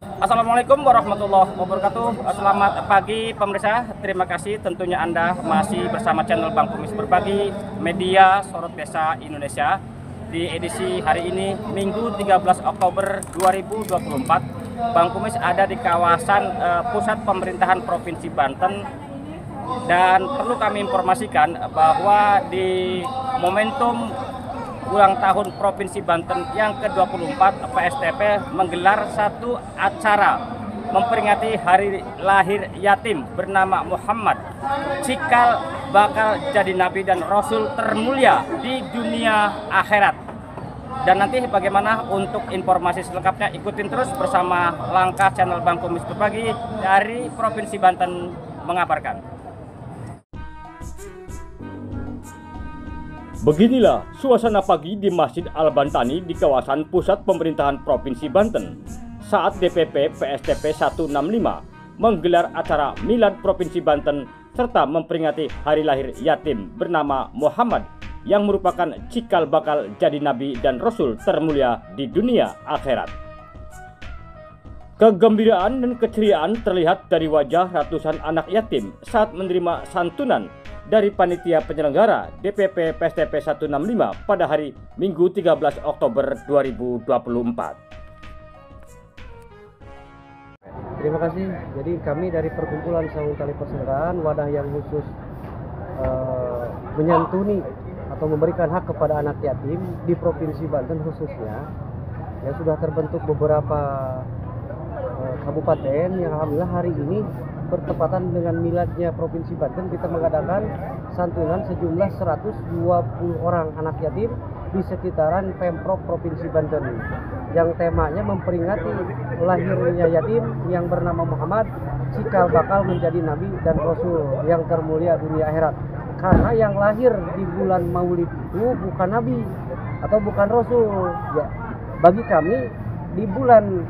Assalamualaikum warahmatullahi wabarakatuh. Selamat pagi pemirsa. Terima kasih tentunya Anda masih bersama channel Bang Kumis Berbagi Media Sorot Desa Indonesia. Di edisi hari ini Minggu 13 Oktober 2024, Bang Kumis ada di kawasan pusat pemerintahan Provinsi Banten, dan perlu kami informasikan bahwa di momentum ulang tahun Provinsi Banten yang ke-24, PSTP menggelar satu acara memperingati hari lahir yatim bernama Muhammad, cikal bakal jadi nabi dan rasul termulia di dunia akhirat. Dan nanti bagaimana untuk informasi selengkapnya, ikutin terus bersama langkah channel Bang Kumis Berbagi dari Provinsi Banten mengabarkan. Beginilah suasana pagi di Masjid Al-Bantani di kawasan pusat pemerintahan Provinsi Banten saat DPP PSTP 165 menggelar acara Milad Provinsi Banten serta memperingati hari lahir yatim bernama Muhammad yang merupakan cikal bakal jadi nabi dan rasul termulia di dunia akhirat. Kegembiraan dan keceriaan terlihat dari wajah ratusan anak yatim saat menerima santunan dari panitia penyelenggara DPP PSTP 165 pada hari Minggu 13 Oktober 2024. Terima kasih. Jadi kami dari Perkumpulan Sanggung Tali Persaudaraan, wadah yang khusus menyantuni atau memberikan hak kepada anak yatim di Provinsi Banten khususnya, yang sudah terbentuk beberapa kabupaten yang alhamdulillah hari ini bertepatan dengan miladnya Provinsi Banten, kita mengadakan santunan sejumlah 120 orang anak yatim di sekitaran Pemprov Provinsi Banten, yang temanya memperingati lahirnya yatim yang bernama Muhammad, cikal bakal menjadi nabi dan rasul yang termulia dunia akhirat. Karena yang lahir di bulan Maulid itu bukan nabi atau bukan rasul ya. Bagi kami di bulan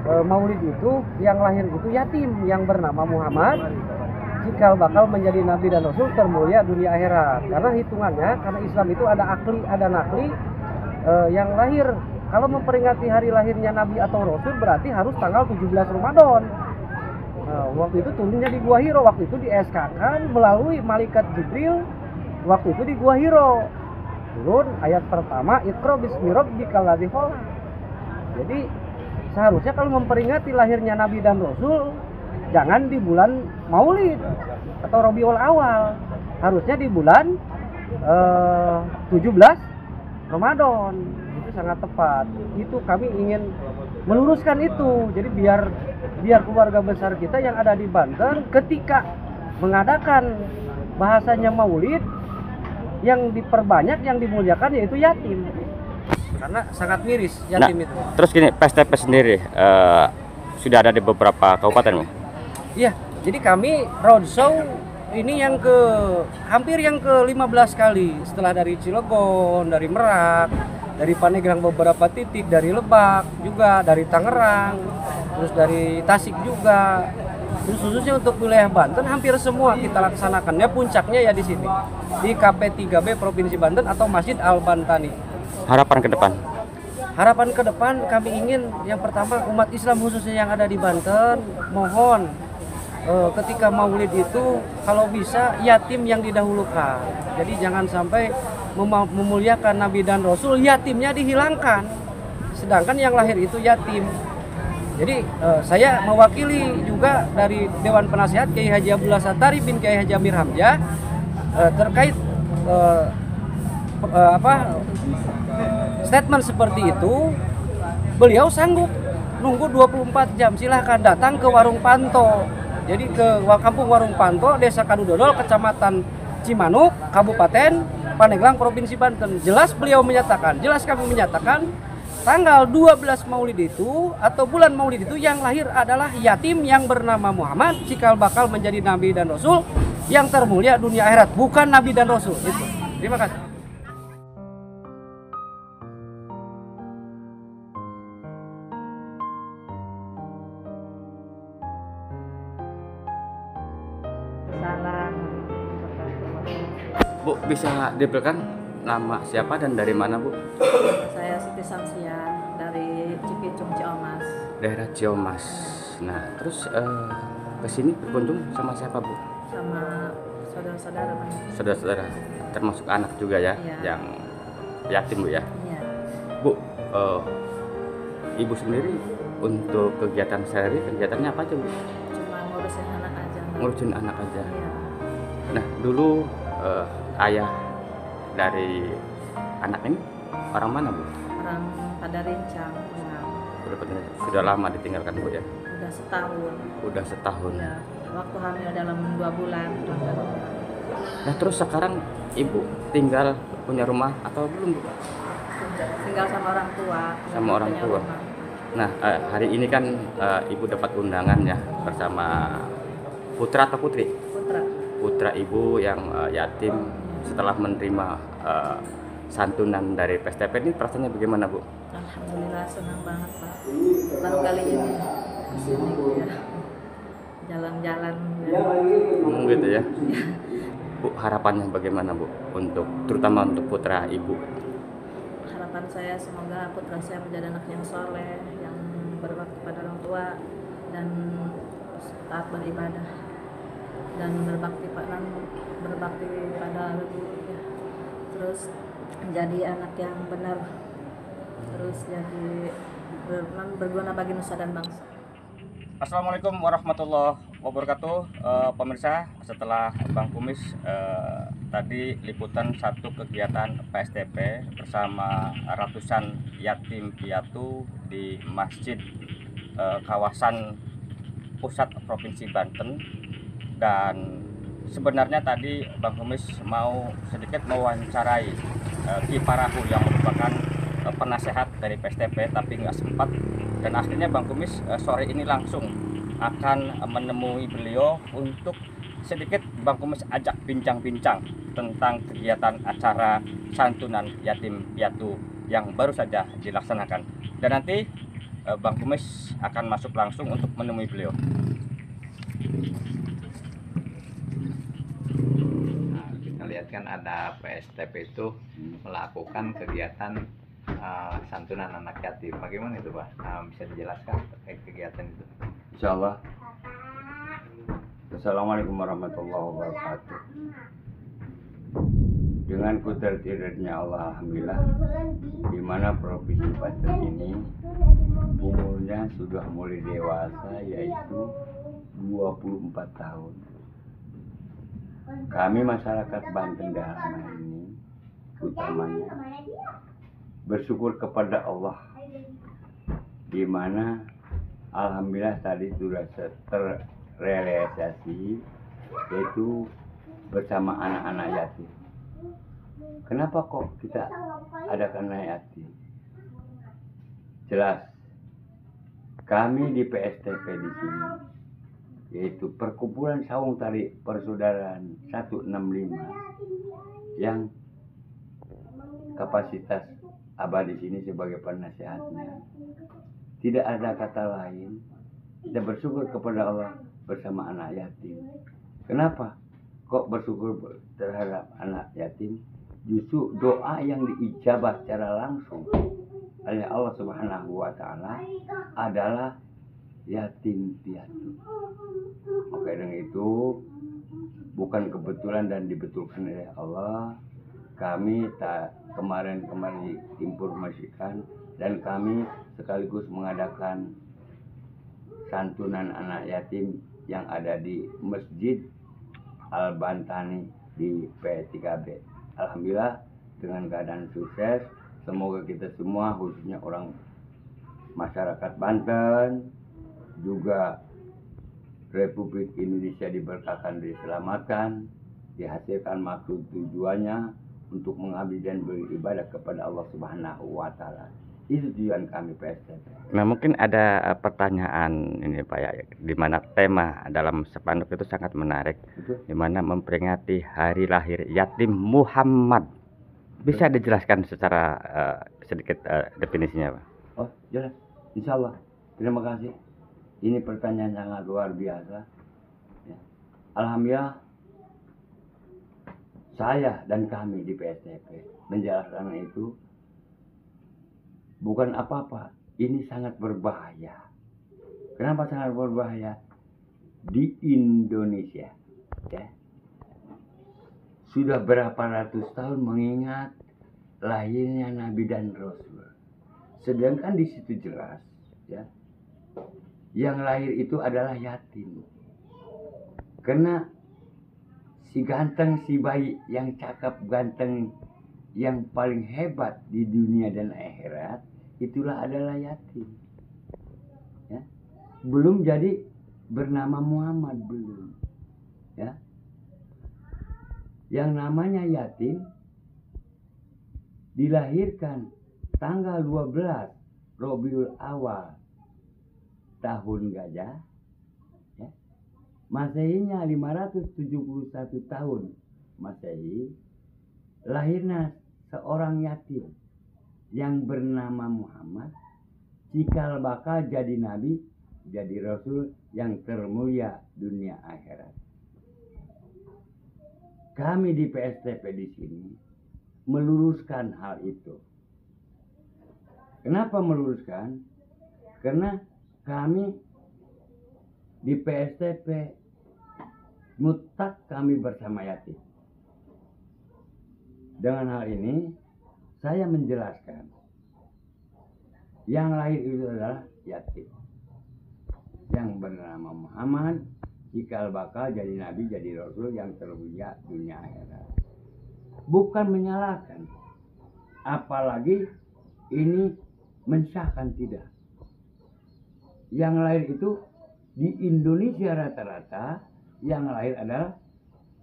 Maulid itu yang lahir itu yatim yang bernama Muhammad, cikal bakal menjadi nabi dan rasul termulia dunia akhirat. Karena hitungannya, karena Islam itu ada akli ada nakli, yang lahir kalau memperingati hari lahirnya nabi atau rasul berarti harus tanggal 17 Ramadan. Waktu itu turunnya di Gua Hiro, waktu itu di SK-kan melalui malaikat Jibril, waktu itu di Gua Hiro turun ayat pertama, Iqra bismi rabbikal ladzi khalaq. Jadi seharusnya kalau memperingati lahirnya nabi dan rasul jangan di bulan Maulid atau Rabiul Awal, harusnya di bulan 17 Ramadan. Itu sangat tepat. Itu kami ingin meluruskan itu. Jadi biar keluarga besar kita yang ada di Banten ketika mengadakan bahasanya Maulid, yang diperbanyak, yang dimuliakan yaitu yatim. Karena sangat miris yatim itu. Terus gini, PSTP sendiri sudah ada di beberapa kabupaten, Iya, jadi kami roadshow ini hampir yang ke-15 kali, setelah dari Cilegon, dari Merak, dari Pandeglang beberapa titik, dari Lebak juga, dari Tangerang, terus dari Tasik juga. Terus khususnya untuk wilayah Banten hampir semua kita laksanakannya, puncaknya ya di sini di KP3B Provinsi Banten atau Masjid Al-Bantani. harapan ke depan? Harapan ke depan kami ingin yang pertama umat Islam khususnya yang ada di Banten mohon ketika Maulid itu kalau bisa yatim yang didahulukan. Jadi jangan sampai memuliakan Nabi dan Rasul yatimnya dihilangkan, sedangkan yang lahir itu yatim. Jadi saya mewakili juga dari Dewan Penasehat Kiai Haji Abdullah Satari bin Kiai Haji Amir Hamzah terkait statement seperti itu. Beliau sanggup nunggu 24 jam, silahkan datang ke Warung Panto. Jadi ke Kampung Warung Panto, Desa Kadudodol, Kecamatan Cimanuk, Kabupaten Pandeglang, Provinsi Banten. Jelas beliau menyatakan, jelas kami menyatakan tanggal 12 Maulid itu atau bulan Maulid itu yang lahir adalah yatim yang bernama Muhammad, cikal bakal menjadi nabi dan rasul yang termulia dunia akhirat, bukan nabi dan rasul. Itu. Terima kasih. Bu, bisa diberikan nama siapa dan dari mana, Bu? Saya Siti Samsian dari Cipicung Ciamas. daerah Ciamas. Nah, terus ke sini berkunjung sama siapa, Bu? Sama saudara-saudara Bang. Saudara-saudara, termasuk anak juga ya, Iya. yang yatim, Bu ya. Iya. Bu, Ibu sendiri untuk kegiatan sehari kegiatannya apa aja, Bu? Cuma ngurusin anak aja. Ngurusin anak aja. Iya. Nah, dulu ayah dari anak ini orang mana, Bu? Orang pada rincang. Sudah lama ditinggalkan, Bu ya? Udah setahun. Udah setahun. Udah. Waktu hamil dalam 2 bulan. Nah, terus sekarang Ibu tinggal punya rumah atau belum, Bu? Tinggal sama orang tua. Sama orang Punya tua. rumah. Nah, hari ini kan Ibu dapat undangan ya bersama putra atau putri? Putra. Putra Ibu yang yatim setelah menerima santunan dari PSTP ini perasaannya bagaimana, Bu? Alhamdulillah senang banget Pak. Baru kali ini kesini ya. Jalan-jalan. Gitu ya. Bu, harapannya bagaimana, Bu? Untuk terutama untuk putra Ibu. Harapan saya semoga putra saya menjadi anak yang soleh, yang berbakti pada orang tua dan taat beribadah dan berbakti pada guru ya. Terus menjadi anak yang benar, terus jadi berguna bagi nusa dan bangsa. Assalamualaikum warahmatullahi wabarakatuh. Pemirsa, setelah Bang Kumis tadi liputan satu kegiatan PSTP bersama ratusan yatim piatu di masjid kawasan pusat Provinsi Banten, dan sebenarnya tadi Bang Kumis mau sedikit mewawancarai Ki Parahu yang merupakan penasehat dari PSTP, tapi nggak sempat, dan akhirnya Bang Kumis sore ini langsung akan menemui beliau untuk sedikit Bang Kumis ajak bincang-bincang tentang kegiatan acara santunan yatim piatu yang baru saja dilaksanakan, dan nanti Bang Kumis akan masuk langsung untuk menemui beliau. Nah, kita lihat kan ada PSTP itu melakukan kegiatan santunan anak yatim. Bagaimana itu, Pak? Bisa dijelaskan terkait kegiatan itu? Insyaallah. Assalamualaikum warahmatullahi wabarakatuh. Dengan kudratirnya Allah, alhamdulillah, di mana provinsi Banten ini umurnya sudah mulai dewasa, yaitu 24 tahun. Kami masyarakat Banten dalam hal ini utamanya bersyukur kepada Allah, di mana alhamdulillah tadi sudah terrealisasi, yaitu bersama anak-anak yatim. Kenapa kok kita adakan anak yatim? Jelas, kami di PSTP di sini, yaitu Perkumpulan Saung Tari Persaudaraan 165, yang kapasitas Abah di sini sebagai penasehatnya. Tidak ada kata lain, kita bersyukur kepada Allah bersama anak yatim. Kenapa kok bersyukur terhadap anak yatim? Justru doa yang diijabah secara langsung oleh Allah Subhanahu wa Ta'ala adalah yatim piatu. Maka dengan itu bukan kebetulan dan dibetulkan oleh Allah, kami tak kemarin informasikan, dan kami sekaligus mengadakan santunan anak yatim yang ada di Masjid Al-Bantani di P3B. Alhamdulillah dengan keadaan sukses. Semoga kita semua, khususnya orang masyarakat Banten, juga Republik Indonesia diberkakan, diselamatkan, dihasilkan maksud tujuannya untuk mengabdi dan beribadah kepada Allah Subhanahu wa Ta'ala. Itu tujuan kami PSTP. Nah, mungkin ada pertanyaan ini Pak ya, di mana tema dalam spanduk itu sangat menarik, di mana memperingati hari lahir yatim Muhammad. Bisa dijelaskan secara sedikit definisinya, Pak? Oh, jelas. Insya Allah. Terima kasih. Ini pertanyaan sangat luar biasa. Ya. Alhamdulillah, saya dan kami di PSTP menjelaskan itu bukan apa-apa. Ini sangat berbahaya. Kenapa sangat berbahaya? Di Indonesia, ya, sudah berapa ratus tahun mengingat lahirnya Nabi dan Rasul. Sedangkan di situ jelas, ya, yang lahir itu adalah yatim. Karena si ganteng, si bayi yang cakep, ganteng, yang paling hebat di dunia dan akhirat, itulah adalah yatim. Ya. Belum jadi bernama Muhammad, belum. Ya. Yang namanya yatim dilahirkan tanggal 12 Rabiul Awal tahun gajah, ya. Masehinya 571 tahun Masehi, lahirnya seorang yatim yang bernama Muhammad, cikal bakal jadi nabi, jadi rasul yang termulia dunia akhirat. Kami di PSTP di sini meluruskan hal itu. Kenapa meluruskan? Karena kami di PSTP mutlak kami bersama yatim. Dengan hal ini saya menjelaskan yang lahir itu adalah yatim yang bernama Muhammad, cikal bakal jadi nabi, jadi rasul yang termulia dunia akhirat. Bukan menyalahkan, apalagi ini mensahkan, tidak. Yang lahir itu di Indonesia rata-rata yang lahir adalah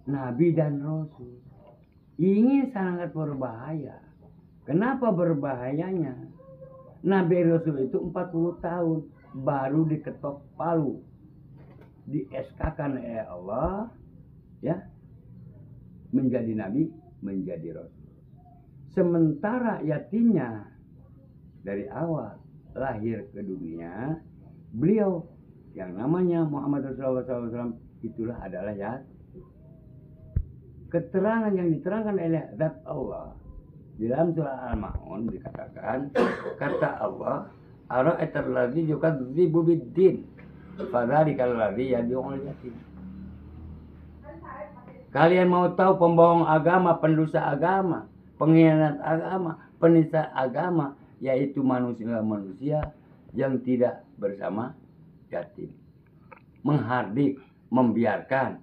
nabi dan rasul. Ini sangat berbahaya. Kenapa berbahayanya? Nabi Rasul itu 40 tahun baru diketok palu, di SK-kan oleh Allah, ya, menjadi nabi, menjadi rasul. Sementara yatimnya dari awal lahir ke dunia, beliau yang namanya Muhammad Rasulullah SAW itulah adalah yatim. Keterangan yang diterangkan oleh zat Allah di dalam surah Al-Ma'un dikatakan, kata Allah, ara'aital ladzi yukadzibu biddin fadzalikal ladzi yad'ul yatim. Kalian mau tahu pembohong agama, pendusta agama, pengkhianat agama, penista agama, yaitu manusia-manusia yang tidak bersama yatim, menghardik, membiarkan,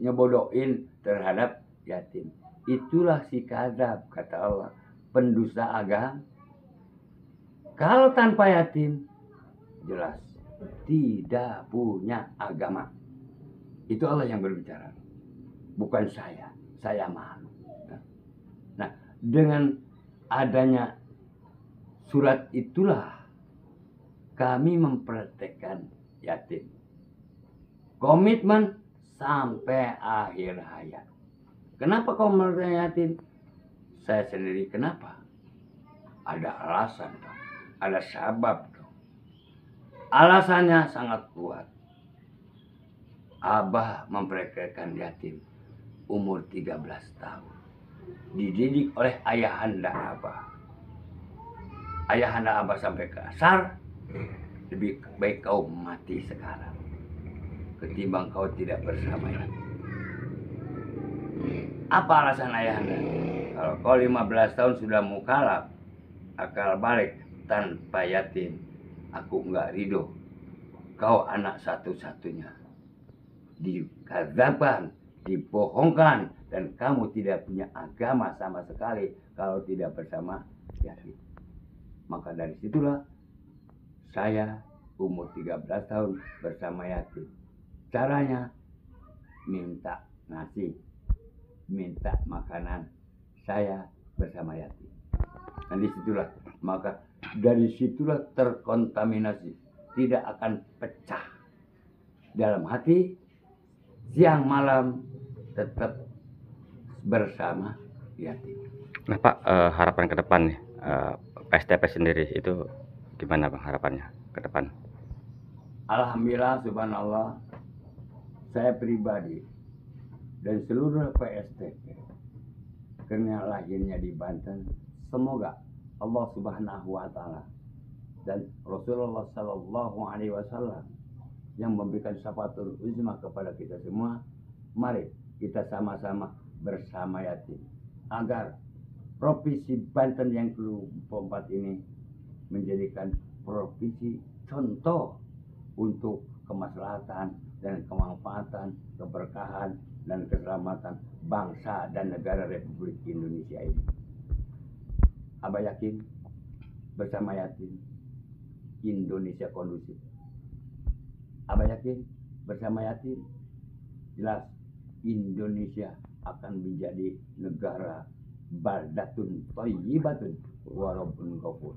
nyebodohin terhadap yatim. Itulah si kadzab, kata Allah, pendusta agama. Kalau tanpa yatim, jelas tidak punya agama. Itu Allah yang berbicara, bukan saya. Saya malu. Nah, dengan adanya surat itulah kami mempraktekkan yatim. Komitmen sampai akhir hayat. Kenapa kau memelihara yatim? Saya sendiri kenapa? Ada alasan dong. Ada sebab dong. Alasannya sangat kuat. Abah mempraktekkan yatim umur 13 tahun. Dididik oleh ayahanda Abah. Ayahanda Abah sampai ke asar. Lebih baik kau mati sekarang ketimbang kau tidak bersama yatim. Apa alasan ayahanda? Kalau kau 15 tahun sudah mukallaf, akal balik tanpa yatim, aku enggak ridho. Kau anak satu-satunya. Dikadzabkan, dibohongkan, dan kamu tidak punya agama sama sekali kalau tidak bersama yatim. Maka dari situlah saya umur 13 tahun bersama yatim. Caranya minta nasi, minta makanan, saya bersama yatim. Dan disitulah, maka dari situlah terkontaminasi, tidak akan pecah dalam hati, siang malam tetap bersama yatim. Nah Pak, harapan ke depan nih, PSTP sendiri itu gimana Bang harapannya ke depan? Alhamdulillah, subhanallah, saya pribadi dan seluruh PSTP karena lahirnya di Banten, semoga Allah Subhanahu wa Ta'ala dan Rasulullah Sallallahu Alaihi Wasallam yang memberikan syafaatul uzma kepada kita semua. Mari kita sama-sama bersama yatim agar Provinsi Banten yang ke-24 ini menjadikan provinsi contoh untuk kemaslahatan dan kemanfaatan, keberkahan dan keselamatan bangsa dan negara Republik Indonesia ini. Abah yakin bersama yatim Indonesia kondusif. Abah yakin bersama yatim jelas Indonesia akan menjadi negara baldatun thayyibatun wa rabbun ghafur.